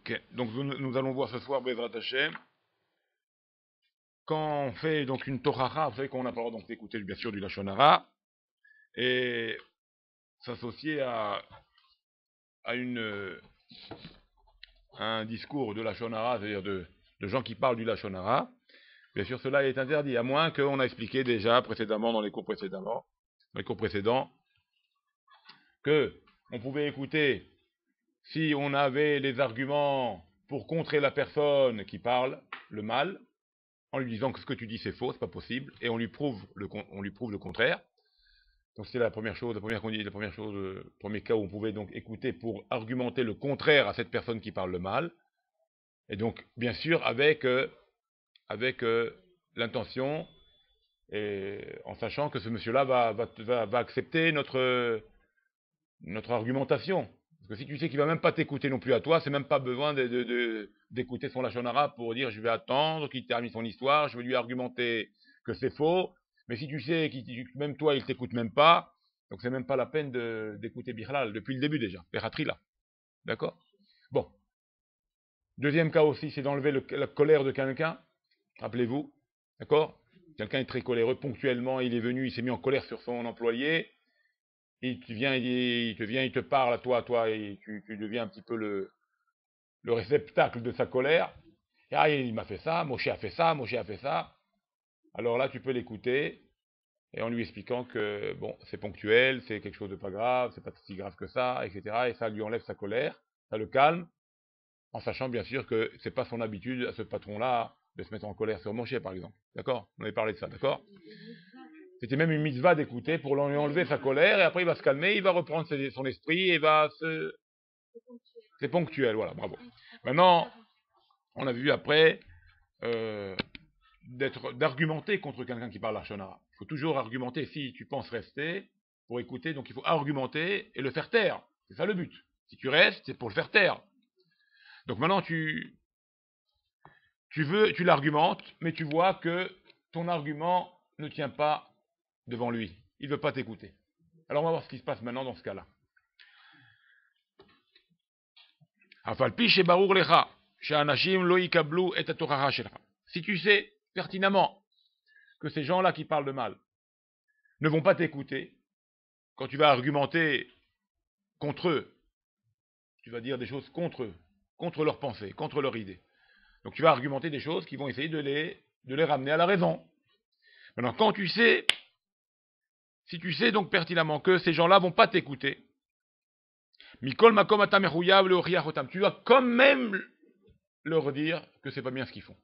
Ok, donc nous allons voir ce soir Bezrat Hashem. Quand on fait donc une Torah, vous savez qu'on a pas le droit donc d'écouter bien sûr du Lashon Hara et s'associer à un discours de Lashon Hara, c'est-à-dire de gens qui parlent du Lashon Hara. Bien sûr, cela est interdit, à moins qu'on a expliqué déjà précédemment dans les cours précédents, que on pouvait écouter si on avait les arguments pour contrer la personne qui parle le mal, en lui disant que ce que tu dis c'est faux, c'est pas possible, et on lui prouve le contraire. Donc c'est la première chose, le premier cas où on pouvait donc écouter pour argumenter le contraire à cette personne qui parle le mal, et donc bien sûr avec l'intention et en sachant que ce monsieur-là va accepter notre argumentation. Parce que si tu sais qu'il va même pas t'écouter non plus à toi, c'est même pas besoin d'écouter son Lashon Hara pour dire je vais attendre qu'il termine son histoire, je vais lui argumenter que c'est faux. Mais si tu sais que même toi il t'écoute même pas, donc c'est même pas la peine d'écouter Bichlal depuis le début déjà. Peratri là, d'accord. Bon, deuxième cas aussi, c'est d'enlever la colère de quelqu'un. Rappelez-vous, d'accord. Quelqu'un est très coléreux ponctuellement, il est venu, il s'est mis en colère sur son employé. Il te parle à toi, et tu deviens un petit peu le réceptacle de sa colère. Et, ah, il m'a fait ça, Moshe a fait ça, Moshe a fait ça. Alors là, tu peux l'écouter, et en lui expliquant que, bon, c'est ponctuel, c'est quelque chose de pas grave, c'est pas si grave que ça, etc. Et ça lui enlève sa colère, ça le calme, en sachant bien sûr que c'est pas son habitude à ce patron-là de se mettre en colère sur Moshe, par exemple. D'accord. On avait parlé de ça, d'accord. C'était même une mitzvah d'écouter pour lui enlever sa colère, et après il va se calmer, il va reprendre son esprit, et va se... C'est ponctuel, voilà, bravo. Maintenant, on a vu après d'argumenter contre quelqu'un qui parle Lashon Hara. Il faut toujours argumenter si tu penses rester pour écouter, donc il faut argumenter et le faire taire. C'est ça le but. Si tu restes, c'est pour le faire taire. Donc maintenant, tu l'argumentes, mais tu vois que ton argument ne tient pas devant lui. Il ne veut pas t'écouter. Alors on va voir ce qui se passe maintenant dans ce cas-là. Si tu sais pertinemment que ces gens-là qui parlent de mal ne vont pas t'écouter, quand tu vas argumenter contre eux, tu vas dire des choses contre eux, contre leurs pensées, contre leurs idées. Donc tu vas argumenter des choses qui vont essayer de les ramener à la raison. Maintenant, si tu sais donc pertinemment que ces gens-là vont pas t'écouter, Mikol makom atam mechuyav leochiach otam, tu dois quand même leur dire que c'est pas bien ce qu'ils font.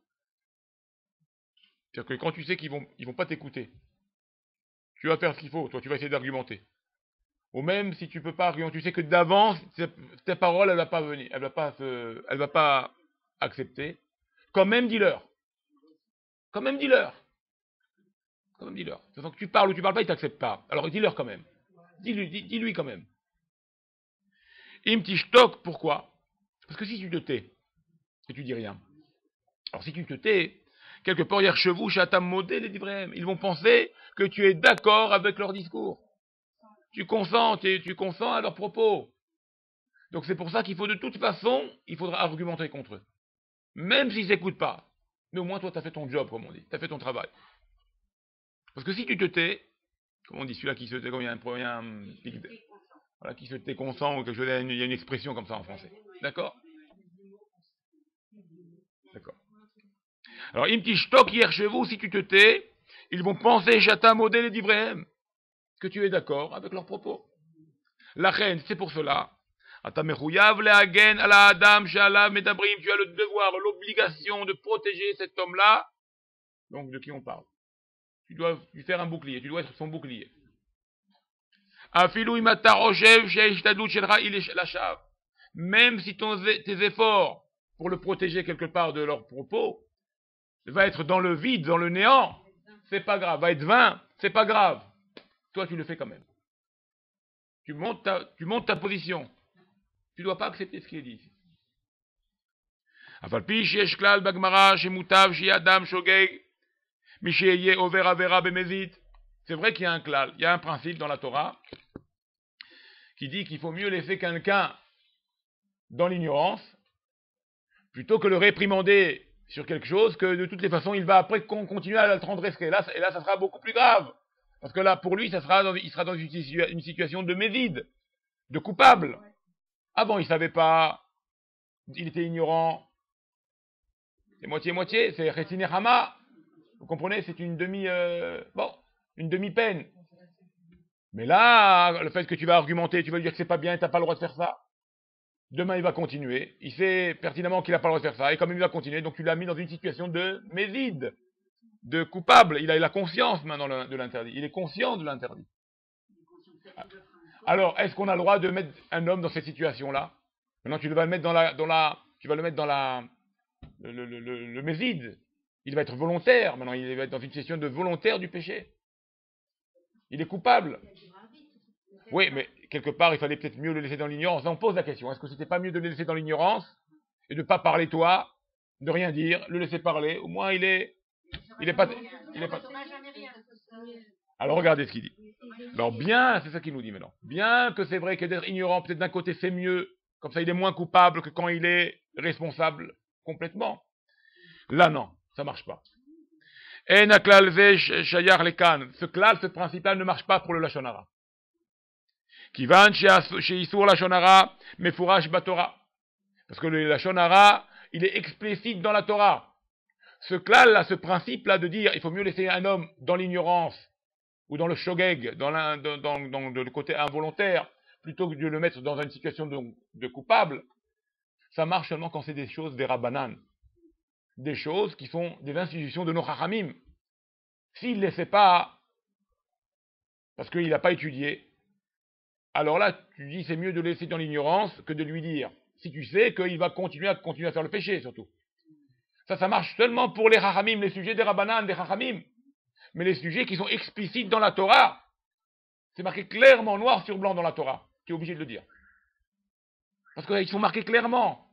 C'est-à-dire que quand tu sais qu'ils vont pas t'écouter, tu vas faire ce qu'il faut, toi tu vas essayer d'argumenter. Ou même si tu peux pas argumenter, tu sais que d'avance, ta parole elle va pas venir, elle va pas accepter. Quand même dis-leur. Quand même dis-leur. Quand même dis-leur. De toute façon que tu parles ou tu parles pas, ils t'acceptent pas. Alors dis-leur quand même. Dis-lui quand même. Im tishtok, pourquoi? Parce que si tu te tais, et tu dis rien. Alors si tu te tais, quelque part, Yerchevou, Shatam Modé, les Divrem, ils vont penser que tu es d'accord avec leur discours. Tu consens à leurs propos. Donc c'est pour ça qu'il faut de toute façon, il faudra argumenter contre eux. Même s'ils n'écoutent pas. Mais au moins toi, tu as fait ton job, comme on dit. Tu as fait ton travail. Parce que si tu te tais, comme on dit, celui-là qui se tait, comme il y a voilà, qui se tait consent, ou quelque chose, il y a une expression comme ça en français. D'accord? D'accord. Alors, Imtishtok Yerchevou, si tu te tais, ils vont penser, Shatam Modé, les Divrem, que tu es d'accord avec leurs propos. La reine, c'est pour cela. Tu as le devoir, l'obligation de protéger cet homme-là. Donc, de qui on parle? Tu dois lui faire un bouclier, tu dois être son bouclier. Même si tes efforts pour le protéger quelque part de leurs propos va être dans le vide, dans le néant, c'est pas grave. Va être vain, c'est pas grave. Toi, tu le fais quand même. Tu montes ta position. Tu ne dois pas accepter ce qui est dit ici. C'est vrai qu'il y a un klal, il y a un principe dans la Torah qui dit qu'il faut mieux laisser quelqu'un dans l'ignorance plutôt que le réprimander sur quelque chose que de toutes les façons, il va après continuer à le transgresser. Et là, ça sera beaucoup plus grave. Parce que là, pour lui, il sera dans une situation de mévide, de coupable. Avant, il savait pas, il était ignorant. C'est moitié-moitié, c'est Chesine Hama. Vous comprenez, c'est une une demi-peine. Mais là, le fait que tu vas argumenter, tu vas lui dire que c'est pas bien, tu n'as pas le droit de faire ça. Demain, il va continuer. Il sait pertinemment qu'il n'a pas le droit de faire ça. Et quand même, il va continuer. Donc, tu l'as mis dans une situation de mévide, de coupable. Il a la conscience maintenant de l'interdit. Il est conscient de l'interdit. Alors, est-ce qu'on a le droit de mettre un homme dans cette situation-là? Maintenant, tu vas le mettre le mévide. Il va être volontaire. Maintenant, il va être dans une situation de volontaire du péché. Il est coupable. Oui, mais quelque part, il fallait peut-être mieux le laisser dans l'ignorance. Là, on pose la question. Est-ce que c'était pas mieux de le laisser dans l'ignorance et de ne pas parler toi, de rien dire, le laisser parler? Au moins, il est pas. Alors, regardez ce qu'il dit. Alors, bien, c'est ça qu'il nous dit maintenant. Bien que c'est vrai que d'être ignorant, peut-être d'un côté, c'est mieux. Comme ça, il est moins coupable que quand il est responsable complètement. Là, non, ça marche pas. Ce klal, ce principe-là ne marche pas pour le Lashon Hara. Kivan sheisur Lashon Hara mefurash batora. Parce que le Lashon Hara, il est explicite dans la Torah. Ce klal-là, ce principe-là de dire il faut mieux laisser un homme dans l'ignorance ou dans le shogeg, dans le côté involontaire, plutôt que de le mettre dans une situation de coupable, ça marche seulement quand c'est des choses des rabbanan. Des choses qui sont des institutions de nos chachamim. S'il ne les fait pas, parce qu'il n'a pas étudié, alors là, tu dis c'est mieux de le laisser dans l'ignorance que de lui dire, si tu sais qu'il va continuer à faire le péché, surtout. Ça marche seulement pour les chachamim, les sujets des rabbanan, des chachamim. Mais les sujets qui sont explicites dans la Torah, c'est marqué clairement, noir sur blanc dans la Torah. Tu es obligé de le dire. Parce qu'ils sont marqués clairement.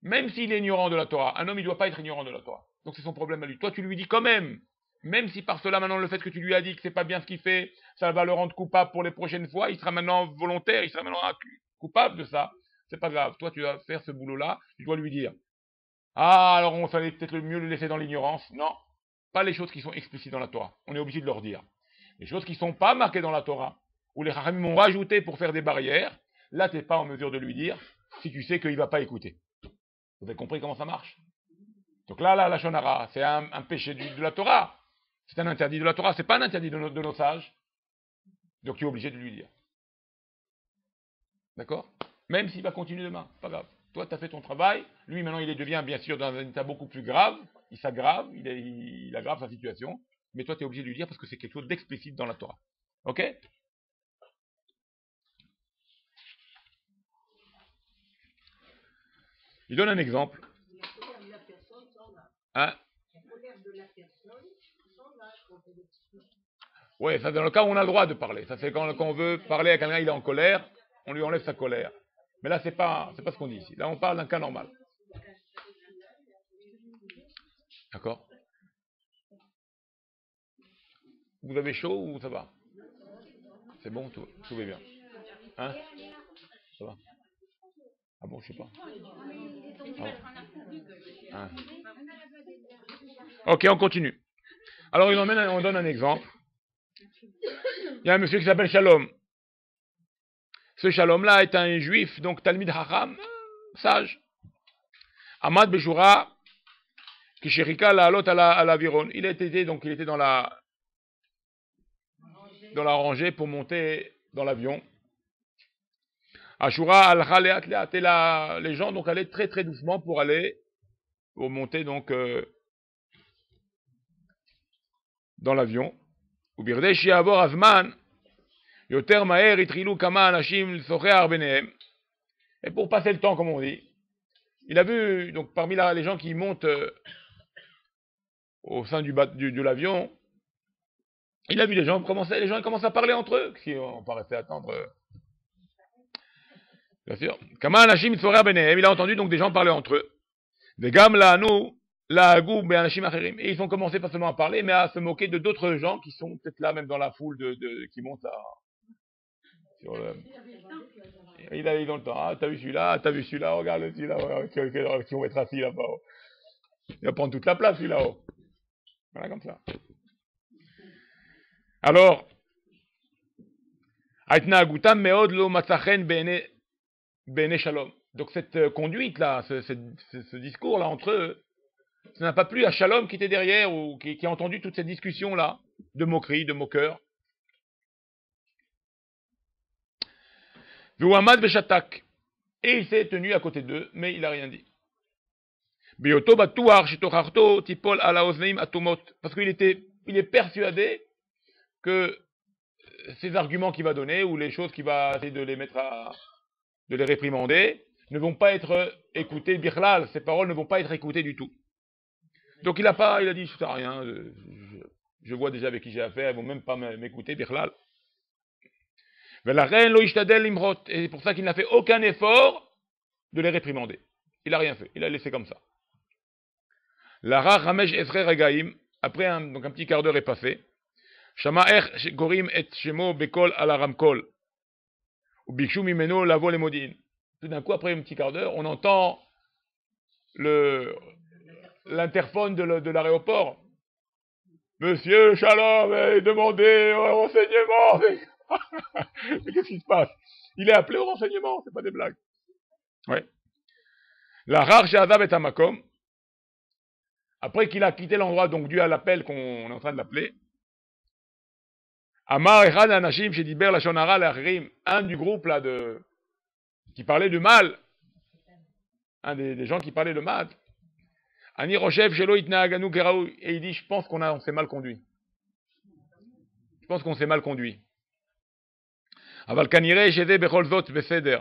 Même s'il est ignorant de la Torah, un homme, il ne doit pas être ignorant de la Torah. Donc c'est son problème à lui. Toi, tu lui dis quand même si par cela, maintenant, le fait que tu lui as dit que c'est pas bien ce qu'il fait, ça va le rendre coupable pour les prochaines fois, il sera maintenant volontaire, il sera maintenant coupable de ça. C'est pas grave. Toi, tu vas faire ce boulot-là, tu dois lui dire. Ah, alors on fallait peut-être mieux le laisser dans l'ignorance. Non. Pas les choses qui sont explicites dans la Torah. On est obligé de leur dire. Les choses qui ne sont pas marquées dans la Torah, où les chachamim ont rajouté pour faire des barrières, là, tu n'es pas en mesure de lui dire si tu sais qu'il ne va pas écouter. Vous avez compris comment ça marche? Donc là, la Lashon Hara, c'est un péché de la Torah. C'est un interdit de la Torah, c'est pas un interdit de nos sages. Donc tu es obligé de lui dire. D'accord? Même s'il va continuer demain, pas grave. Toi, tu as fait ton travail. Lui, maintenant, il devient bien sûr dans un état beaucoup plus grave. Il s'aggrave, il aggrave sa situation. Mais toi, tu es obligé de lui dire parce que c'est quelque chose d'explicite dans la Torah. Ok? Il donne un exemple. Hein? Oui, ça dans le cas où on a le droit de parler. Ça c'est quand on veut parler à quelqu'un, il est en colère, on lui enlève sa colère. Mais là, c'est pas ce qu'on dit ici. Là, on parle d'un cas normal. D'accord? Vous avez chaud ou ça va? C'est bon, tout va bien. Hein? Ça va? Ah bon, je sais pas. Ah. Ok, on continue. Alors, on donne un exemple. Il y a un monsieur qui s'appelle Shalom. Ce Shalom-là est un juif, donc Talmid Hacham, sage. Ahmad Beshura, Kishérika la halot à l'aviron. Il était dans la rangée pour monter dans l'avion. Ashura al-Khaleat, et les gens donc allaient très très doucement pour monter donc dans l'avion. Ubirdesh yavor azman yoter maher itrilu kama anashim socher benehem. Et pour passer le temps, comme on dit, il a vu donc parmi les gens qui montent au sein de l'avion, il a vu les gens commencent à parler entre eux. Si on va rester attendre. Bien sûr. Kama anashim socher benehem. Il a entendu donc des gens parler entre eux. Vegam la'anu la'agu be'anashim acherim. Et ils ont commencé pas seulement à parler, mais à se moquer de d'autres gens qui sont peut-être là même dans la foule qui montent à. Sur le... Il a dans le temps. Ah, t'as vu celui-là, regarde celui-là, qui vont être assis là-bas. Il va prendre toute la place, celui-là. Voilà, comme ça. Alors, donc cette conduite-là, ce discours-là entre eux, ça n'a pas plu à Shalom qui était derrière ou qui a entendu toute cette discussion-là, de moquerie, de moqueur. Et il s'est tenu à côté d'eux, mais il n'a rien dit. Parce qu'il est persuadé que ces arguments qu'il va donner, ou les choses qu'il va essayer de les mettre de les réprimander, ne vont pas être écoutées, Bichlal, ces paroles ne vont pas être écoutées du tout. Donc il a dit, je sais rien, je vois déjà avec qui j'ai affaire, ils vont même pas m'écouter, Bichlal. Et c'est pour ça qu'il n'a fait aucun effort de les réprimander. Il n'a rien fait, il a laissé comme ça. Lara Ramesh Esre Regaim, après un petit quart d'heure est passé. Shama Gorim et Shemo Bekol ala Ramkol. Ou Bikshu Mimeno Lavo le Modin. Tout d'un coup, après un petit quart d'heure, on entend l'interphone de l'aéroport. Monsieur Shalom, demandez au renseignement. Mais qu'est-ce qui se passe? Il est appelé au renseignement, c'est pas des blagues. Ouais. La rare Shahadav et Amakom. Après qu'il a quitté l'endroit, donc dû à l'appel qu'on est en train de l'appeler. Amar Echad Anashim Shediber la Shonara l'Achrim, un du groupe là qui parlait du mal. Un des gens qui parlait de mal. Ani Rochev Shelo Itnaaganu Geraou, et il dit, je pense qu'on s'est mal conduit. Je pense qu'on s'est mal conduit. Aval Kanire Shede Bechol Zot Beseder.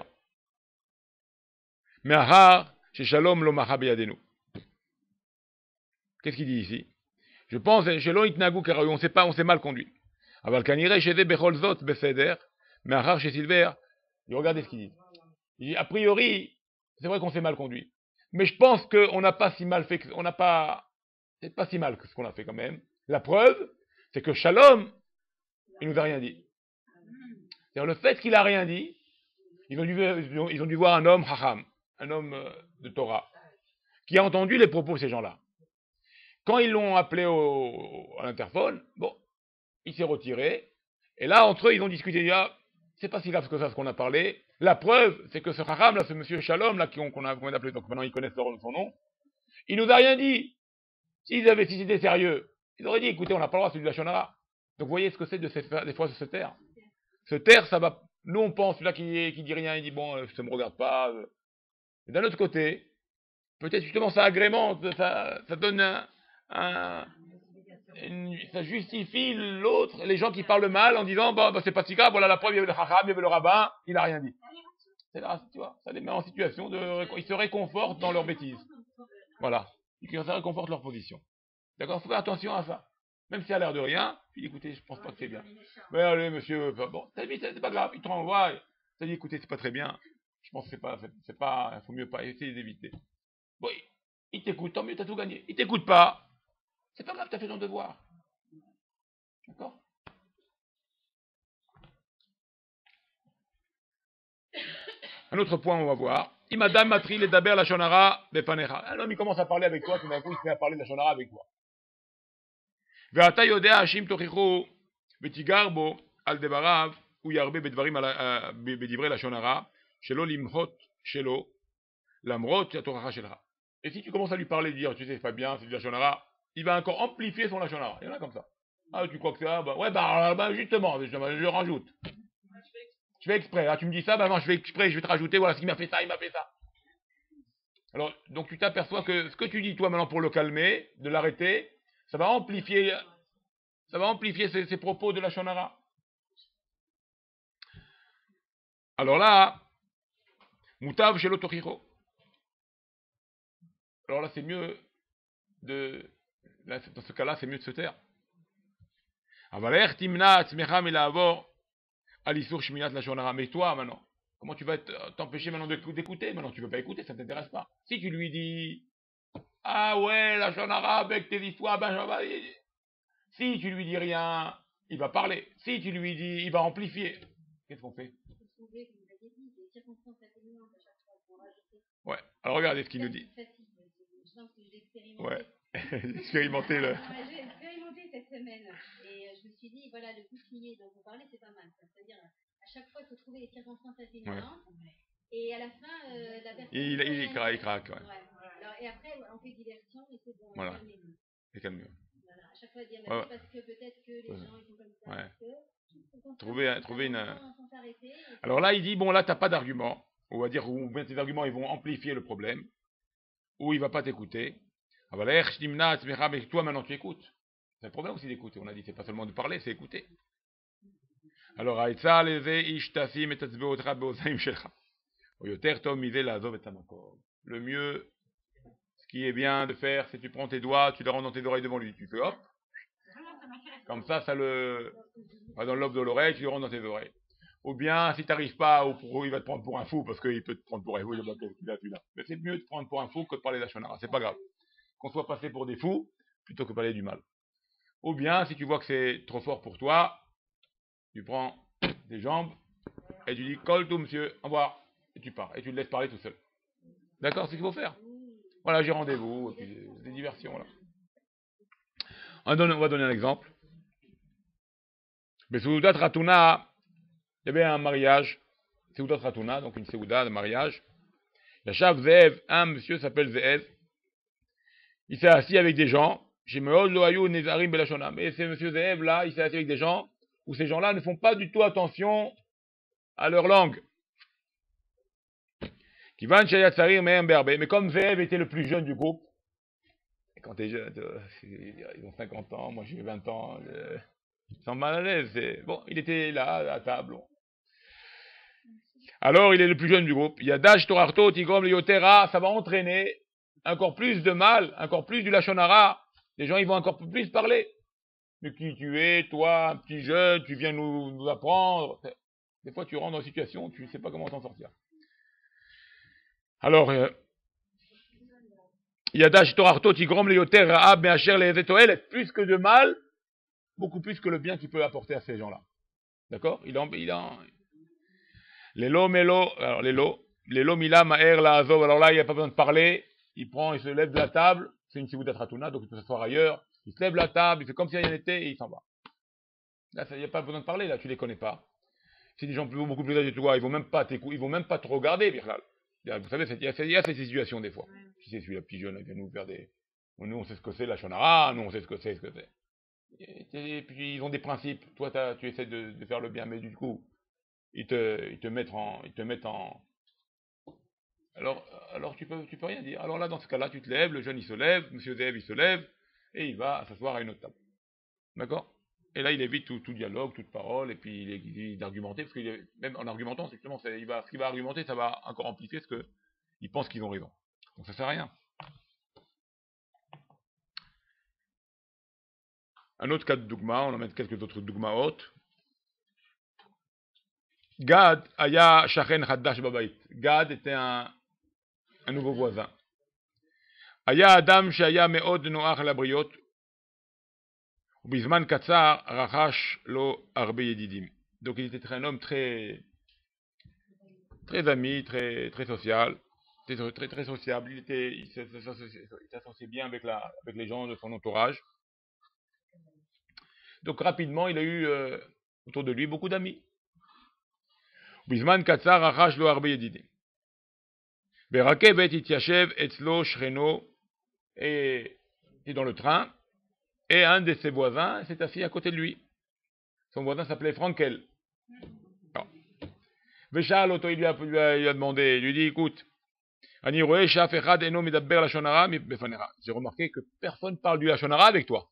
Me'ahar Sheshalom Lo Maha Beyadenu. Qu'est-ce qu'il dit ici? Je pense Shelo Itnaaganu Geraou, on s'est mal conduit. Aval Kanire Shede Bechol Zot Beseder. Me'ahar Shesilver. Regardez ce qu'il dit. Il dit, a priori, c'est vrai qu'on s'est mal conduit. Mais je pense qu'on n'a pas si mal fait que, c'est pas si mal que ce qu'on a fait quand même. La preuve, c'est que Shalom, il nous a rien dit. C'est-à-dire le fait qu'il a rien dit, ils ont dû voir un homme hacham, un homme de Torah, qui a entendu les propos de ces gens-là. Quand ils l'ont appelé à l'interphone, bon, il s'est retiré, et là, entre eux, ils ont discuté, c'est pas si grave que ça ce qu'on a parlé. La preuve, c'est que ce hacham, là, ce monsieur Shalom, là, qu'on a appelé, donc maintenant ils connaissent son nom, il nous a rien dit. Si c'était sérieux, ils auraient dit, écoutez, on n'a pas le droit, c'est du Lachonara. Donc vous voyez ce que c'est des fois de se taire. Se taire, ça va, nous on pense, celui-là qui dit rien, il dit, bon, ça me regarde pas. Et d'un autre côté, peut-être justement ça agrémente, ça donne ça justifie l'autre, les gens qui parlent mal en disant, bah c'est pas si grave, voilà la preuve, il y avait le hacham, il y avait le rabbin, il a rien dit. C'est là, tu vois, ça les met en situation ils se réconfortent dans leur bêtise. Voilà. Ils se réconfortent leur position. D'accord? Faut faire attention à ça. Même si ça a l'air de rien, puis écoutez, je pense pas que c'est bien. Mais allez, monsieur, bon, c'est pas grave, il te renvoie, ça dit, écoutez, c'est pas très bien. Je pense que c'est pas, faut mieux pas essayer d'éviter. Bon, il t'écoute, tant mieux, t'as tout gagné. Il t'écoute pas, c'est pas grave, t'as fait ton devoir. D'accord? Un autre point, on va voir. Imadam matri le daber la shonara bepanecha. Un homme, il commence à parler avec toi, tout d'un coup, il se met à parler de la shonara avec toi. Ve'ata yodea hashim tochichu vetigar bo al debarav ou yarbe bedvarim bedivrei la shonara shelo limhot shelo lamrot yatoracha shelcha. Et si tu commences à lui parler, dire, tu sais, c'est pas bien, c'est de la shonara, il va encore amplifier son la shonara. Il y en a comme ça. Ah, tu crois que c'est ça? Ouais, justement, je rajoute. Je fais exprès. Ah, tu me dis ça, non, je fais exprès, je vais te rajouter, voilà, il m'a fait ça, il m'a fait ça. Alors, donc tu t'aperçois que ce que tu dis, toi, maintenant, pour le calmer, de l'arrêter, ça va amplifier ses propos de la shonara. Alors là, mutav shelo tochicho. Alors là, c'est mieux dans ce cas-là, c'est mieux de se taire. Avaler timna tzmecha milavor alisur shminat la shonara. Mais toi, maintenant, comment tu vas t'empêcher maintenant d'écouter? Maintenant, tu ne veux pas écouter, ça ne t'intéresse pas. Si tu lui dis, ah ouais, la shonara avec tes histoires, si tu lui dis rien, il va parler. Si tu lui dis, il va amplifier. Qu'est-ce qu'on fait? trouver, comme vous l'avez dit, des circonstances atténuantes à chaque fois pour rajouter. Ouais. Alors regardez ce qu'il nous dit. Je pense que je l'ai expérimenté. Ouais. Expérimenter le. J'ai expérimenté cette semaine et je me suis dit, voilà, le coussinier dont vous parlez, c'est pas mal. C'est-à-dire, à chaque fois, il faut trouver les circonstances atténuantes. Ouais. Et à la fin, la personne. Il craque. Ouais. Alors, et après, on fait diversion et c'est bon. Voilà. C'est calme. Voilà. À chaque fois, dire merci parce que peut-être que les gens ils sont comme ça. Ouais. Trouver une. Alors là, il dit bon, là, t'as pas d'argument. On va dire, ou bien tes arguments, ils vont amplifier le problème. Ou il va pas t'écouter. Mais toi, maintenant, tu écoutes. C'est le problème aussi d'écouter. On a dit, c'est pas seulement de parler, c'est écouter. Alors, le mieux, ce qui est bien de faire, c'est que tu prends tes doigts, tu les rends dans tes oreilles devant lui. Tu fais hop. Comme ça le va dans le lobe de l'oreille, tu le rends dans tes oreilles. Ou bien, si tu n'arrives pas, il va te prendre pour un fou, parce qu'il peut te prendre pour un fou, mais c'est mieux de te prendre pour un fou que de parler d'Ashonara. C'est pas grave. Qu'on soit passé pour des fous, plutôt que de parler du mal. Ou bien, si tu vois que c'est trop fort pour toi, tu prends tes jambes, et tu dis, colle tout, monsieur, au revoir. Et tu pars, et tu le laisses parler tout seul. D'accord, c'est ce qu'il faut faire. Voilà, j'ai rendez-vous, et puis des diversions, là. On va donner un exemple. Mais Seudat Ratuna, il y avait un mariage, Seudat Ratuna, donc une Seuda de mariage. Yachav Zeev, un monsieur s'appelle Zeev. Il s'est assis avec des gens. Mais ce monsieur Zeev là, il s'est assis avec des gens où ces gens-là ne font pas du tout attention à leur langue. Mais comme Zeev était le plus jeune du groupe, et quand tu es jeune, ils ont 50 ans, moi j'ai 20 ans, ils sont mal à l'aise. Bon, il était là, à la table. Alors, il est le plus jeune du groupe. Yadash Torarto, Tigrom, Liotera, ça va entraîner encore plus de mal, encore plus du Lachonara. Les gens, ils vont encore plus parler. Mais qui tu es, toi, un petit jeune, tu viens nous apprendre. Des fois, tu rentres dans une situation, tu ne sais pas comment t'en sortir. Alors, Yadash Torarto, Tigrom, Liotera, Meacher, les Etoel, plus que de mal, beaucoup plus que le bien qu'il peut apporter à ces gens-là. D'accord? L'élo, mila, ma'er, la azov. Alors là, il n'y a pas besoin de parler. Il se lève de la table. C'est une Seudat Ratuna, donc il peut s'asseoir ailleurs. Il se lève de la table, il fait comme si rien n'était et il s'en va. Là, il n'y a pas besoin de parler, là, tu les connais pas. C'est des gens beaucoup plus âgés que toi, ils vont même pas te regarder, Birlal. Vous savez, il y a ces situations des fois. Si c'est celui-là, petit jeune, il vient nous faire des. Nous, on sait ce que c'est, la Shonara, nous, on sait ce que c'est. Et puis, ils ont des principes. Toi, tu essaies de faire le bien, mais du coup, ils te mettent en. Alors tu peux rien dire. Alors là, dans ce cas-là, tu te lèves, le jeune il se lève, monsieur Zeev il se lève, et il va s'asseoir à une autre table. D'accord? Et là, il évite tout dialogue, toute parole, et puis il évite d'argumenter, parce qu'il même en argumentant, justement, ce qu'il va argumenter, ça va encore amplifier ce qu'il pense qu'ils ont raison. Donc ça sert à rien. Un autre cas de dogma, on en met quelques autres dogmas hautes. Gad aya shachen haddash babait. Gad était un nouveau voisin. Aya adam shaya meod noach labriot. Ubizman katsar rachash lo arbe yedidim. Donc il était un homme très ami, très social, très sociable. Il s'associait bien avec les gens de son entourage. Donc rapidement, il a eu autour de lui beaucoup d'amis. Bizman katsar rachash lo arbe yedidim. Berakevet ityashev etzlo shreno, et dans le train, et un de ses voisins s'est assis à côté de lui. Son voisin s'appelait Frankel. Veshal Oto, il lui a demandé, il lui dit, écoute, j'ai remarqué que personne parle du Lachonara avec toi.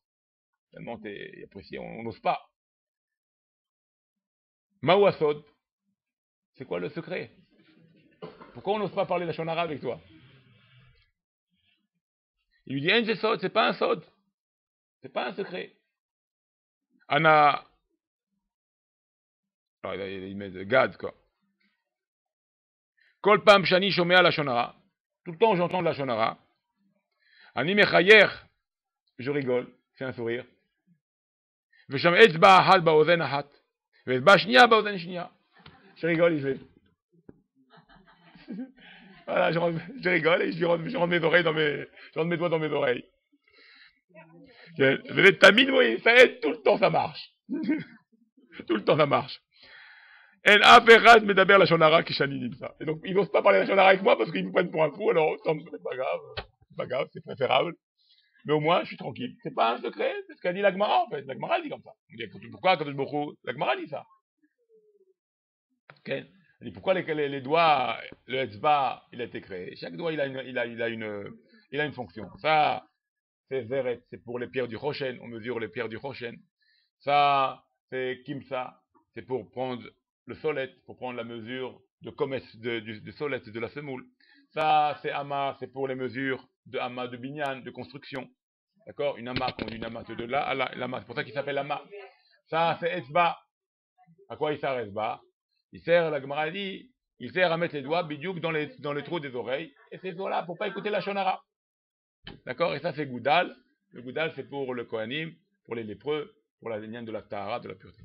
Tellement t'es apprécié, on n'ose pas. Mawasod, c'est quoi le secret? Pourquoi on n'ose pas parler Lachonara avec toi? Il lui dit, Enje Sod, c'est pas un Sod. C'est pas un secret. Anna. Alors il met de Gad, quoi. Kol pam shani shomea Lachonara. Tout le temps j'entends de Lachonara. Ani mechayer, je rigole, fais un sourire. Vesham etzba ahad baozen ahat. Vetzba shnia baozen shnia. Je rigole, il fait. Voilà, je rigole et je rentre mes oreilles je rentre mes doigts dans mes oreilles. Vous êtes tamine, oui, ça aide, tout le temps ça marche. Tout le temps ça marche. En aferaz medaber la shonara kishani dit ça. Et donc, ils n'osent pas parler la shonara avec moi parce qu'ils me prennent pour un fou, alors c'est pas grave, c'est préférable. Mais au moins, je suis tranquille. C'est pas un secret, c'est ce qu'a dit l'Agmara, en fait. L'Agmara dit comme ça. On dit, pourquoi, quand l'Agmara dit ça? Okay. On dit, pourquoi les doigts, le etzba, il a été créé? Chaque doigt, il a une fonction. Ça, c'est Veret, c'est pour les pierres du Rochen, on mesure les pierres du Rochen. Ça, c'est Kimsa, c'est pour prendre le solet, pour prendre la mesure de commerce du solet de la semoule. Ça, c'est Ama, c'est pour les mesures de Ama de Binyan, de construction. D'accord? Une Ama, qu'on dit une Ama, de là à là, l'Ama, c'est pour ça qu'il s'appelle Ama. Ça, c'est Etzba. À quoi il sert Etzba? Il sert, la Gemara dit, il sert à mettre les doigts bidiouk dans les trous des oreilles, et c'est voilà, pour pas écouter la shonara. D'accord? Et ça, c'est Goudal. Le Goudal, c'est pour le Kohanim, pour les lépreux, pour la lignane de la Tahara, de la pureté.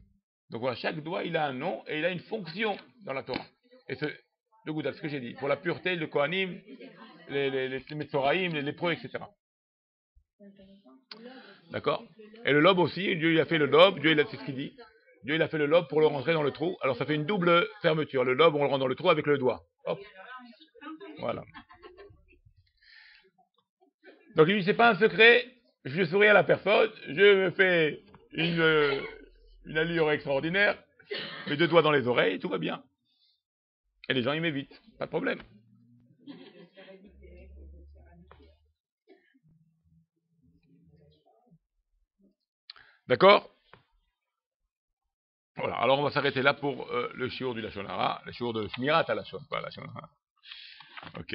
Donc voilà, chaque doigt, il a un nom et il a une fonction dans la Torah. Et le Goudal, ce que j'ai dit, pour la pureté, le Kohanim, les Metzoraïm, les lépreux, etc. D'accord? Et le lobe aussi, Dieu il a fait le lobe, c'est ce qu'il dit. Dieu il a fait le lobe pour le rentrer dans le trou. Alors ça fait une double fermeture. Le lobe, on le rentre dans le trou avec le doigt. Hop. Voilà. Donc il dit, c'est pas un secret, je souris à la personne, je me fais une allure extraordinaire, mes deux doigts dans les oreilles, tout va bien. Et les gens, ils m'évitent, pas de problème. D'accord? Voilà, alors on va s'arrêter là pour le shiur du Lashon Hara, le shiur de Shmirat à Lashon, pas Lashon Hara. Ok.